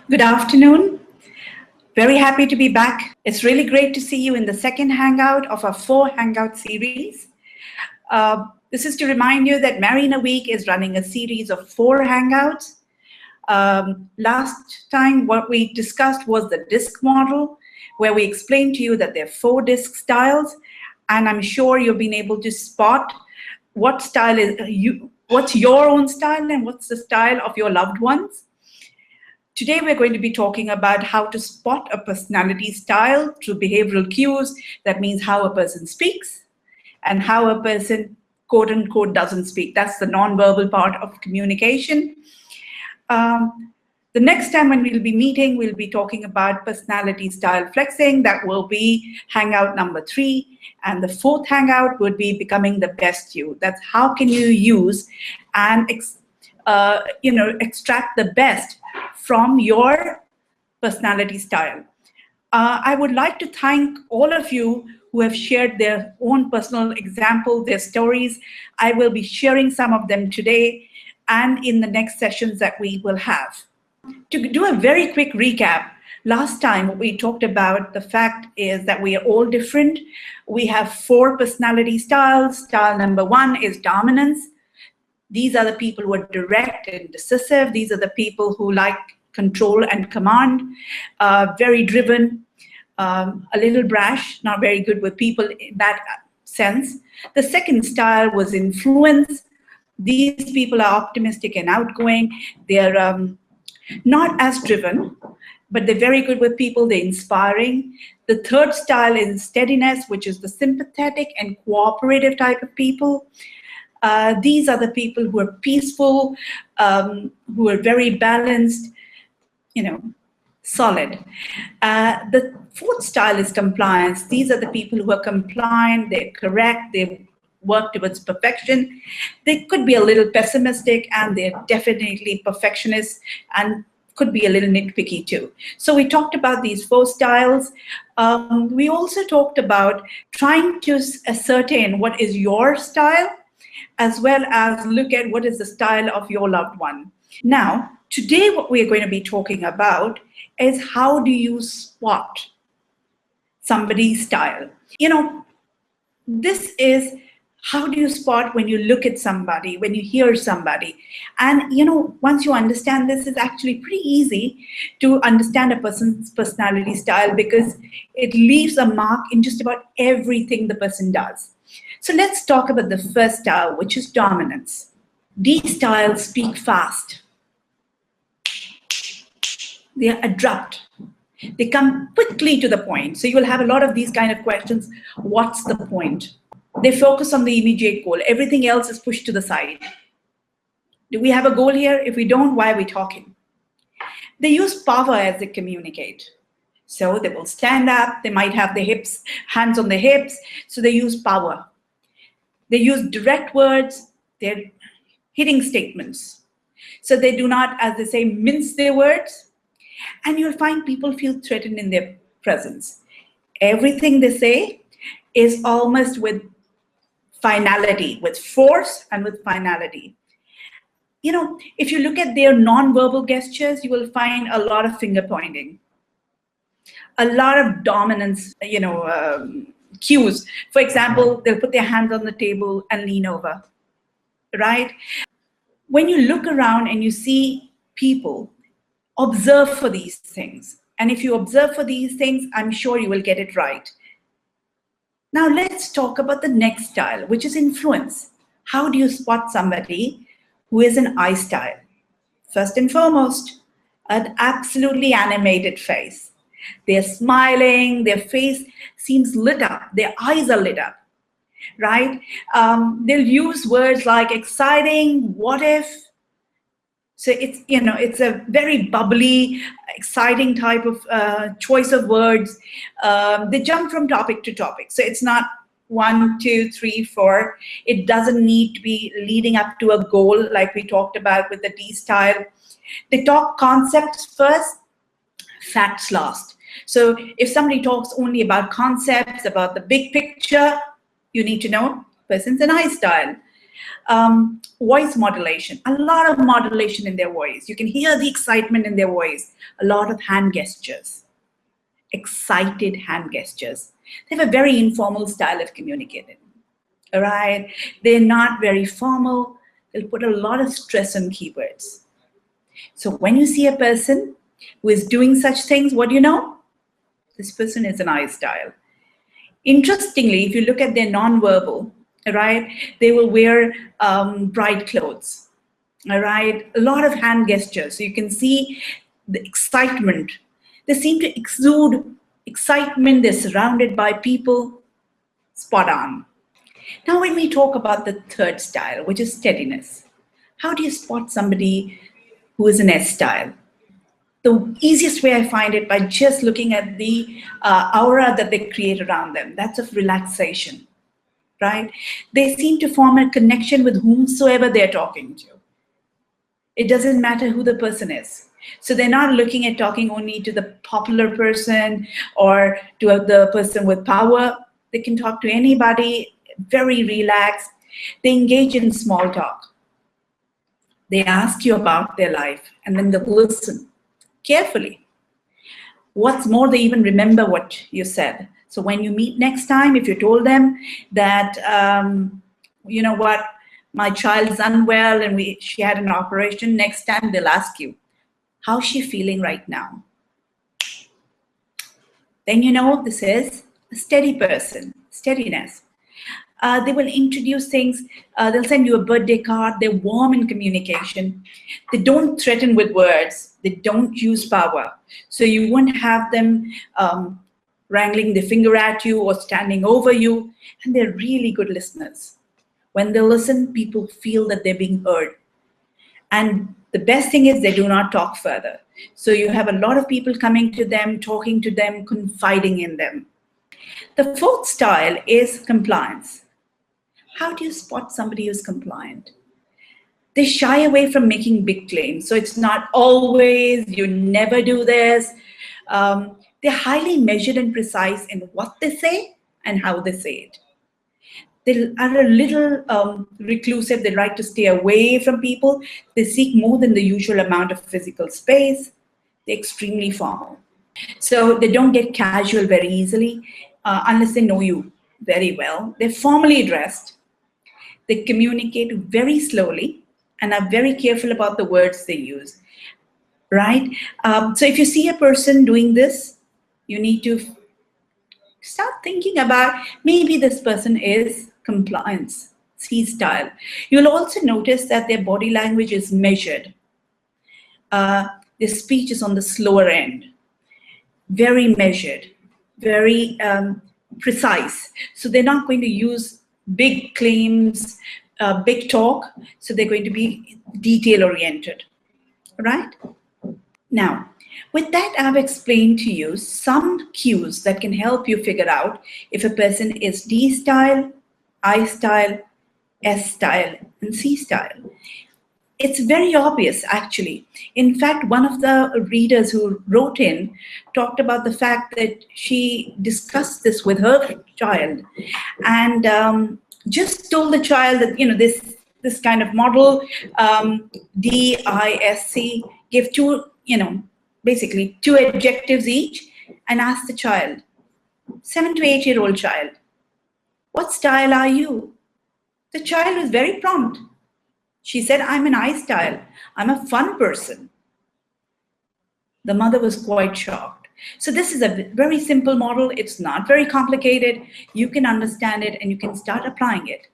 Good afternoon. Very happy to be back. It's really great to see you in the second hangout of our 4 hangout series. This is to remind you that Marry in a Week is running a series of 4 hangouts. Last time, what we discussed was the disc model, where we explained to you that there are 4 disc styles, and I'm sure you've been able to spot what style is what's your own style and what's the style of your loved ones. Today, we're going to be talking about how to spot a personality style through behavioral cues. That means how a person speaks and how a person, quote unquote, doesn't speak. That's the nonverbal part of communication. The next time when we'll be meeting, we'll be talking about personality style flexing. That will be hangout number 3. And the 4th hangout would be becoming the best you. That's how can you use and extract the best from your personality style. I would like to thank all of you who have shared their own personal example, their stories. I will be sharing some of them today and in the next sessions that we will have. To do a very quick recap, last time what we talked about, the fact is that we are all different. We have 4 personality styles. Style number 1 is dominance. These are the people who are direct and decisive. These are the people who like control and command, very driven, a little brash, not very good with people in that sense. The second style was influence. These people are optimistic and outgoing. They're not as driven, but they're very good with people. They're inspiring. The third style is steadiness, which is the sympathetic and cooperative type of people. These are the people who are peaceful, who are very balanced, solid. The 4th style is compliance. These are the people who are compliant, they're correct, they work towards perfection. They could be a little pessimistic, and they're definitely perfectionists and could be a little nitpicky too. So we talked about these 4 styles. We also talked about trying to ascertain what is your style, as well as look at what is the style of your loved one. Now, today what we're going to be talking about is how do you spot somebody's style. This is how do you spot when you look at somebody, when you hear somebody. And once you understand this, it's actually pretty easy to understand a person's personality style, because it leaves a mark in just about everything the person does. So let's talk about the first style, which is dominance. These styles speak fast. They are abrupt. They come quickly to the point. So you will have a lot of these kind of questions. What's the point? They focus on the immediate goal. Everything else is pushed to the side. Do we have a goal here? If we don't, why are we talking? They use power as they communicate. So they will stand up. They might have the hands on the hips. So they use power. They use direct words. They're hitting statements. So they do not, as they say, mince their words. And you'll find people feel threatened in their presence. Everything they say is almost with finality, with force and with finality. If you look at their non-verbal gestures, you will find a lot of finger pointing, a lot of dominance, cues. For example, they'll put their hands on the table and lean over, right? When you look around and you see people, observe for these things. And if you observe for these things, I'm sure you will get it right. Now let's talk about the next style, which is influence. How do you spot somebody who is an I style? First and foremost, an absolutely animated face. They're smiling, their face seems lit up, their eyes are lit up, right? They'll use words like exciting, what if. So it's a very bubbly, exciting type of choice of words. They jump from topic to topic. So it's not 1, 2, 3, 4. It doesn't need to be leading up to a goal like we talked about with the D style. They talk concepts first, facts last. So if somebody talks only about concepts, about the big picture, you need to know person's an I style. Voice modulation, a lot of modulation in their voice. You can hear the excitement in their voice. A lot of hand gestures, excited hand gestures. They have a very informal style of communicating, all right? They're not very formal. They'll put a lot of stress on keywords. So when you see a person who is doing such things, what do you know? This person is an I style. Interestingly, if you look at their nonverbal, right, they will wear bright clothes, all right, a lot of hand gestures. So you can see the excitement. They seem to exude excitement. They're surrounded by people. Spot on. Now, when we talk about the third style, which is steadiness, how do you spot somebody who is an S style? The easiest way I find it by just looking at the aura that they create around them. That's of relaxation, right? They seem to form a connection with whomsoever they're talking to. It doesn't matter who the person is. So they're not looking at talking only to the popular person or to the person with power. They can talk to anybody, very relaxed. They engage in small talk. They ask you about their life, and then they'll listen carefully. What's more, they even remember what you said. So when you meet next time, if you told them that, you know what, my child is unwell and she had an operation, next time they'll ask you, how's she feeling right now? Then you know this is a steady person, steadiness. They will introduce things. They'll send you a birthday card. They're warm in communication. They don't threaten with words. They don't use power. So you won't have them wrangling the finger at you or standing over you. And they're really good listeners. When they listen, people feel that they're being heard. And the best thing is they do not talk further. So you have a lot of people coming to them, talking to them, confiding in them. The fourth style is compliance. How do you spot somebody who's compliant? They shy away from making big claims. So it's not always, you never do this. They're highly measured and precise in what they say and how they say it. They are a little reclusive. They like to stay away from people. They seek more than the usual amount of physical space. They're extremely formal. So they don't get casual very easily unless they know you very well. They're formally dressed. They communicate very slowly and are very careful about the words they use, right? So if you see a person doing this, you need to start thinking about maybe this person is compliance, C style. You'll also notice that their body language is measured. Their speech is on the slower end, very measured, very precise. So they're not going to use big claims, big talk. So they're going to be detail oriented, right? Now, with that, I've explained to you some cues that can help you figure out if a person is D style, I style, S style, and C style. It's very obvious, actually. In fact, one of the readers who wrote in talked about the fact that she discussed this with her child and just told the child that, you know, this kind of model, D-I-S-C, give two, you know, basically two adjectives each, and asked the child, 7 to 8 year old child, what style are you? The child was very prompt. She said, I'm an I style. I'm a fun person. The mother was quite shocked. So this is a very simple model. It's not very complicated. You can understand it and you can start applying it.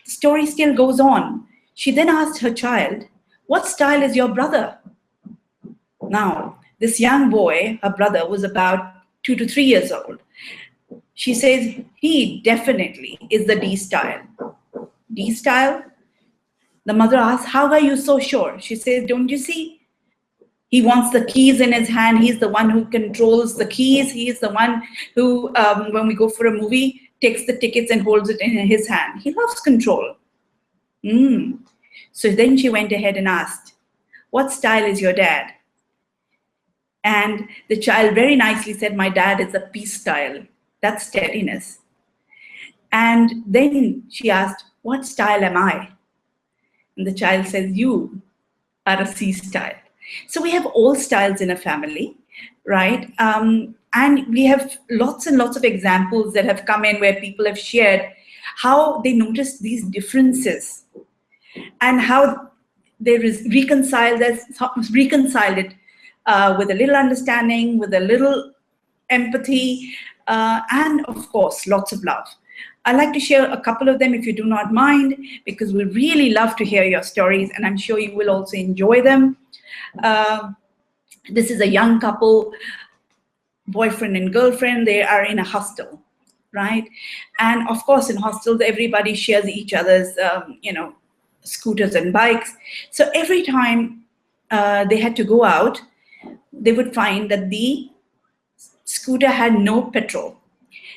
The story still goes on. She then asked her child, what style is your brother? Now, this young boy, her brother, was about 2 to 3 years old. She says, he definitely is the D style. D style? The mother asks, how are you so sure? She says, don't you see? He wants the keys in his hand. He's the one who controls the keys. He is the one who, when we go for a movie, takes the tickets and holds it in his hand. He loves control. So then she went ahead and asked, what style is your dad? And the child very nicely said, my dad is a peace style. That's steadiness. And then she asked, what style am I? And the child says, you are a C style. So we have all styles in a family, right? And we have lots and lots of examples that have come in where people have shared how they noticed these differences and how they reconciled it with a little understanding, with a little empathy, and of course, lots of love. I'd like to share a couple of them if you do not mind, because we really love to hear your stories, and I'm sure you will also enjoy them. This is a young couple, boyfriend and girlfriend. They are in a hostel, right? And of course, in hostels, everybody shares each other's, scooters and bikes. So every time they had to go out, they would find that the scooter had no petrol.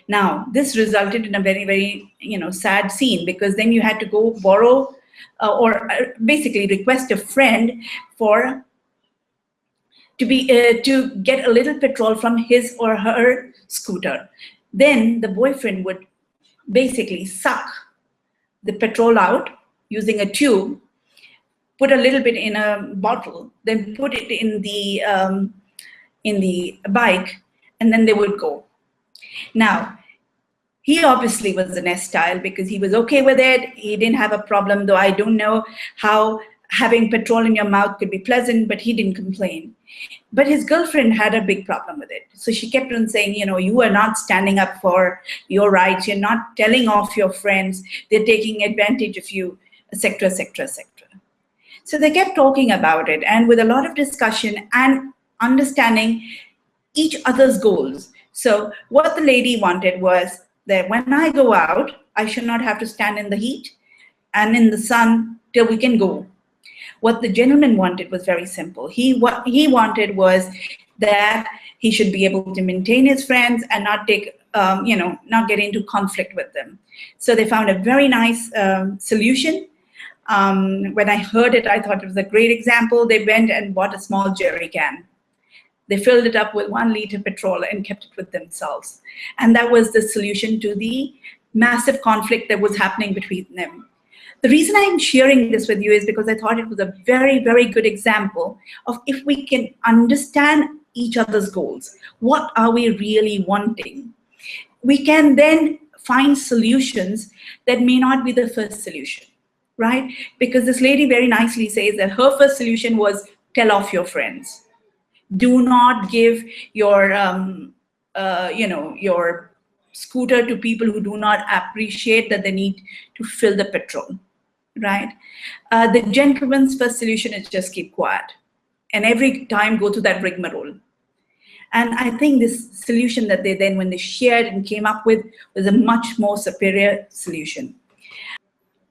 Now, this resulted in a very, very, sad scene, because then you had to go borrow or basically request a friend to get a little petrol from his or her scooter. Then the boyfriend would basically suck the petrol out using a tube, put a little bit in a bottle, then put it in the bike, and then they would go. Now, he obviously was an S style because he was okay with it. He didn't have a problem, though I don't know how having petrol in your mouth could be pleasant, but he didn't complain. But his girlfriend had a big problem with it. So she kept on saying, you are not standing up for your rights. You're not telling off your friends. They're taking advantage of you, etc., etc., etc. So they kept talking about it, and with a lot of discussion and understanding each other's goals. So what the lady wanted was that when I go out, I should not have to stand in the heat and in the sun till we can go. What the gentleman wanted was very simple. What he wanted was that he should be able to maintain his friends and not take, not get into conflict with them. So they found a very nice solution. When I heard it, I thought it was a great example. They went and bought a small jerry can. They filled it up with 1 liter petrol and kept it with themselves. And that was the solution to the massive conflict that was happening between them. The reason I'm sharing this with you is because I thought it was a very, very good example of if we can understand each other's goals, what are we really wanting? We can then find solutions that may not be the first solution, right? Because this lady very nicely says that her first solution was tell off your friends. Do not give your, your scooter to people who do not appreciate that they need to fill the petrol, right? The gentleman's first solution is just keep quiet, and every time go to that rigmarole. And I think this solution that they then, when they shared and came up with, was a much more superior solution.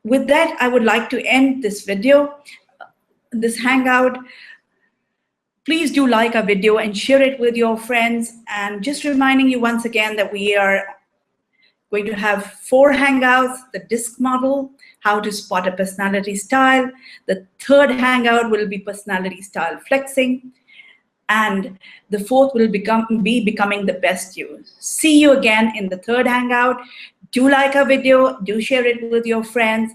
With that, I would like to end this video, this hangout. Please do like our video and share it with your friends. And just reminding you once again that we are going to have 4 hangouts: the DISC model, how to spot a personality style. The 3rd hangout will be personality style flexing. And the 4th will be becoming the best you. See you again in the 3rd hangout. Do like our video, do share it with your friends,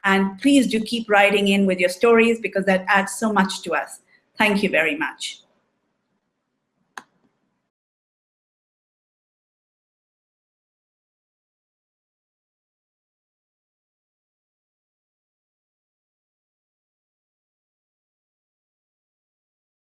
and please do keep writing in with your stories, because that adds so much to us. Thank you very much.